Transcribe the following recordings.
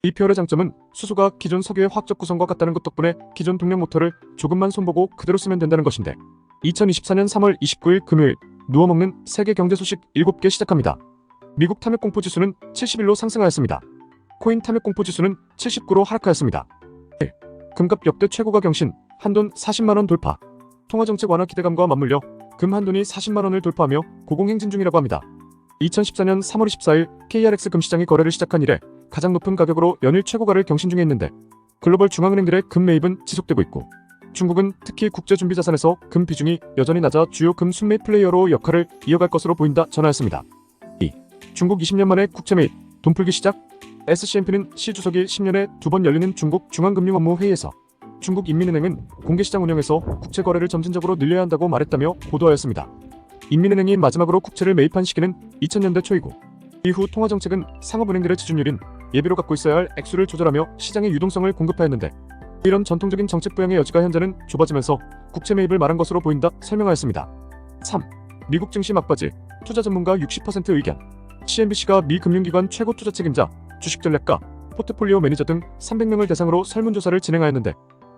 EPR의 장점은 수소가 기존 석유의 화학적 구성과 같다는 것 덕분에 기존 동력 모터를 조금만 손보고 그대로 쓰면 된다는 것인데, 2024년 3월 29일 금요일 누워먹는 세계 경제 소식 7개 시작합니다. 미국 탐욕 공포 지수는 71로 상승하였습니다. 코인 탐욕 공포 지수는 79로 하락하였습니다. 금값 역대 최고가 경신, 한돈 40만원 돌파. 통화정책 완화 기대감과 맞물려 금 한돈이 40만원을 돌파하며 고공행진 중이라고 합니다. 2014년 3월 24일 KRX 금시장이 거래를 시작한 이래 가장 높은 가격으로 연일 최고가를 경신 중에 있는데, 글로벌 중앙은행들의 금 매입은 지속되고 있고, 중국은 특히 국제준비자산에서 금 비중이 여전히 낮아 주요 금 순매입 플레이어로 역할을 이어갈 것으로 보인다 전하였습니다. 2. 중국 20년 만에 국채 매입, 돈풀기 시작. SCMP는 시 주석이 10년에 2번 열리는 중국 중앙금융업무회의에서 중국 인민은행은 공개시장 운영에서 국채 거래를 점진적으로 늘려야 한다고 말했다며 보도하였습니다. 인민은행이 마지막으로 국채를 매입한 시기는 2000년대 초이고, 이후 통화정책은 상업은행들의 지준율인 예비로 갖고 있어야 할 액수를 조절하며 시장의 유동성을 공급하였는데, 이런 전통적인 정책 부양의 여지가 현재는 좁아지면서 국채 매입을 말한 것으로 보인다 설명하였습니다. 3. 미국 증시 막바지, 투자 전문가 60% 의견. CNBC가 미 금융기관 최고 투자 책임자, 주식 전략가, 포트폴리오 매니저 등 300명을 대상으로 설문조사를 진행하였는데,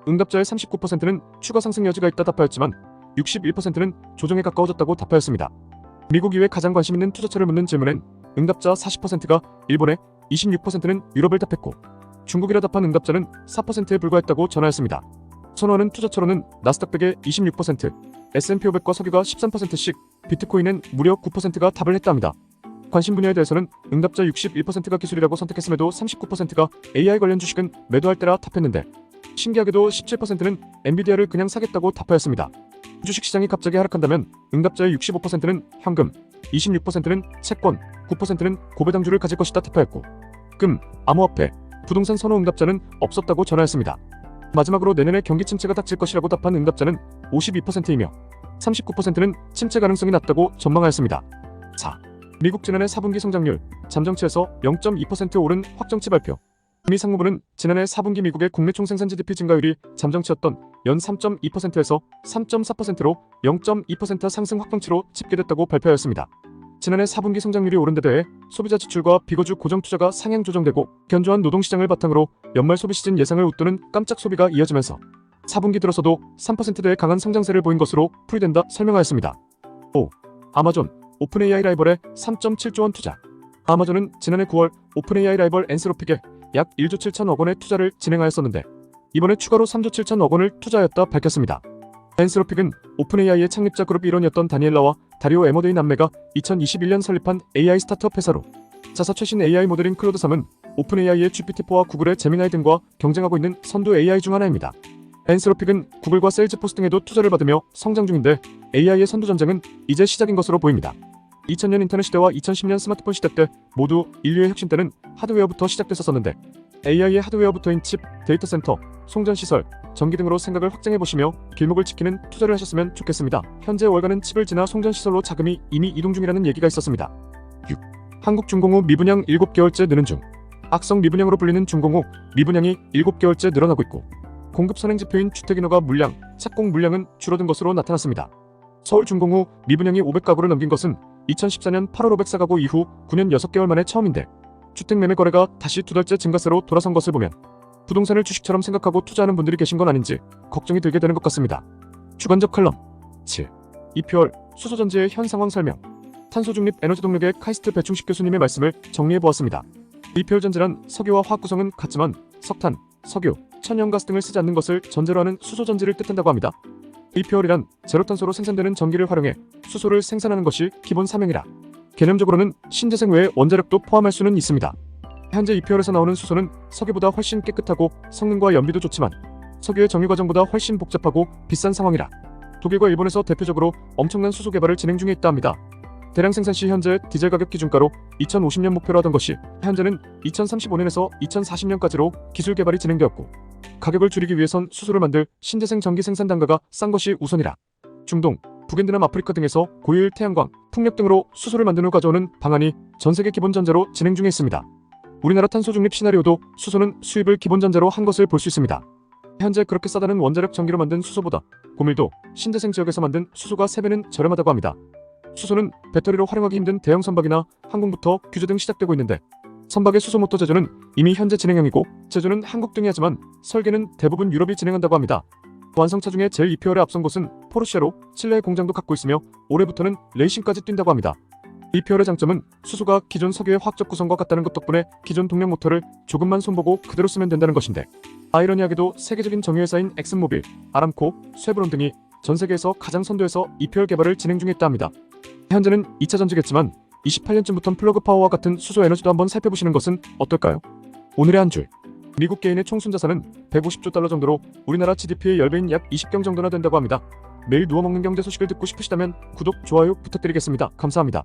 응답자의 39%는 추가 상승 여지가 있다 답하였지만 61%는 조정에 가까워졌다고 답하였습니다. 미국 이외 가장 관심 있는 투자처를 묻는 질문엔 응답자 40%가 일본에, 26%는 유럽을 답했고, 중국이라 답한 응답자는 4%에 불과했다고 전하였습니다. 선호하는 투자처로는 나스닥 100에 26%, S&P 500과 석유가 13%씩, 비트코인은 무려 9%가 답을 했답니다. 관심 분야에 대해서는 응답자 61%가 기술이라고 선택했음에도 39%가 AI 관련 주식은 매도할 때라 답했는데, 신기하게도 17%는 엔비디아를 그냥 사겠다고 답하였습니다. 주식시장이 갑자기 하락한다면 응답자의 65%는 현금, 26%는 채권, 9%는 고배당주를 가질 것이다 답하였고, 금, 암호화폐, 부동산 선호 응답자는 없었다고 전하였습니다. 마지막으로 내년에 경기 침체가 닥칠 것이라고 답한 응답자는 52%이며 39%는 침체 가능성이 낮다고 전망하였습니다. 4. 미국 지난해 4분기 성장률, 잠정치에서 0.2% 오른 확정치 발표. 미 상무부는 지난해 4분기 미국의 국내 총생산 GDP 증가율이 잠정치였던 연 3.2%에서 3.4%로 0.2% 상승 확정치로 집계됐다고 발표하였습니다. 지난해 4분기 성장률이 오른 데 대해 소비자 지출과 비거주 고정 투자가 상향 조정되고 견조한 노동시장을 바탕으로 연말 소비 시즌 예상을 웃도는 깜짝 소비가 이어지면서 4분기 들어서도 3%대의 강한 성장세를 보인 것으로 풀이된다 설명하였습니다. 5. 아마존, 오픈AI 라이벌에 3.7조 원 투자. 아마존은 지난해 9월 오픈AI 라이벌 앤스로픽에 약 1조 7천억 원의 투자를 진행하였었는데, 이번에 추가로 3조 7천억 원을 투자하였다 밝혔습니다. 앤스로픽은 오픈AI의 창립자 그룹 일원이었던 다니엘라와 다리오 에머데이 남매가 2021년 설립한 AI 스타트업 회사로, 자사 최신 AI 모델인 클로드 3은 오픈AI의 GPT-4와 구글의 제미나이 등과 경쟁하고 있는 선두 AI 중 하나입니다. 앤스로픽은 구글과 세일즈포스 등에도 투자를 받으며 성장 중인데, AI의 선두 전쟁은 이제 시작인 것으로 보입니다. 2000년 인터넷 시대와 2010년 스마트폰 시대 때 모두 인류의 혁신 때는 하드웨어부터 시작됐었는데, AI의 하드웨어부터인 칩, 데이터 센터, 송전 시설, 전기 등으로 생각을 확장해보시며 길목을 지키는 투자를 하셨으면 좋겠습니다. 현재 월가는 칩을 지나 송전 시설로 자금이 이미 이동 중이라는 얘기가 있었습니다. 6. 한국중공업 미분양 7개월째 느는 중. 악성 미분양으로 불리는 중공업 미분양이 7개월째 늘어나고 있고, 공급 선행 지표인 주택인허가 물량, 착공 물량은 줄어든 것으로 나타났습니다. 서울중공업 미분양이 500가구를 넘긴 것은 2014년 8월 504가구 이후 9년 6개월 만에 처음인데, 주택 매매 거래가 다시 2달째 증가세로 돌아선 것을 보면 부동산을 주식처럼 생각하고 투자하는 분들이 계신 건 아닌지 걱정이 들게 되는 것 같습니다. 주관적 칼럼 7. 이표월 수소전지의 현 상황 설명. 탄소중립 에너지 동력의 카이스트 배충식 교수님의 말씀을 정리해보았습니다. 이표월 전지란 석유와 화학 구성은 같지만 석탄, 석유, 천연가스 등을 쓰지 않는 것을 전제로 하는 수소전지를 뜻한다고 합니다. 이표월이란 제로탄소로 생산되는 전기를 활용해 수소를 생산하는 것이 기본 사명이라, 개념적으로는 신재생 외에 원자력도 포함할 수는 있습니다. 현재 이표월에서 나오는 수소는 석유보다 훨씬 깨끗하고 성능과 연비도 좋지만 석유의 정유 과정보다 훨씬 복잡하고 비싼 상황이라, 독일과 일본에서 대표적으로 엄청난 수소 개발을 진행 중에 있다 합니다. 대량 생산 시 현재 디젤 가격 기준가로 2050년 목표로 하던 것이 현재는 2035년에서 2040년까지로 기술 개발이 진행되었고, 가격을 줄이기 위해선 수소를 만들 신재생 전기 생산 단가가 싼 것이 우선이라, 중동, 북인도남 아프리카 등에서 고효율 태양광, 풍력 등으로 수소를 만든 후 가져오는 방안이 전세계 기본 전제로 진행 중에 있습니다. 우리나라 탄소 중립 시나리오도 수소는 수입을 기본 전제로 한 것을 볼 수 있습니다. 현재 그렇게 싸다는 원자력 전기로 만든 수소보다 고밀도, 신재생 지역에서 만든 수소가 3배는 저렴하다고 합니다. 수소는 배터리로 활용하기 힘든 대형 선박이나 항공부터 규제 등 시작되고 있는데, 선박의 수소모터 제조는 이미 현재 진행형이고 제조는 한국 등이 하지만 설계는 대부분 유럽이 진행한다고 합니다. 완성차 중에 제일 2개월에 앞선 곳은 포르쉐로 칠레 공장도 갖고 있으며 올해부터는 레이싱까지 뛴다고 합니다. 2개월의 장점은 수소가 기존 석유의 화학적 구성과 같다는 것 덕분에 기존 동력 모터를 조금만 손보고 그대로 쓰면 된다는 것인데, 아이러니하게도 세계적인 정유회사인 엑슨모빌, 아람코, 쉐브론 등이 전 세계에서 가장 선두에서 2개월 개발을 진행 중에 있다 합니다. 현재는 2차 전지겠지만 28년쯤부터는 플러그 파워와 같은 수소 에너지도 한번 살펴보시는 것은 어떨까요? 오늘의 한 줄. 미국 개인의 총순 자산은 150조 달러 정도로 우리나라 GDP의 10배인 약 20경 정도나 된다고 합니다. 매일 누워먹는 경제 소식을 듣고 싶으시다면 구독, 좋아요 부탁드리겠습니다. 감사합니다.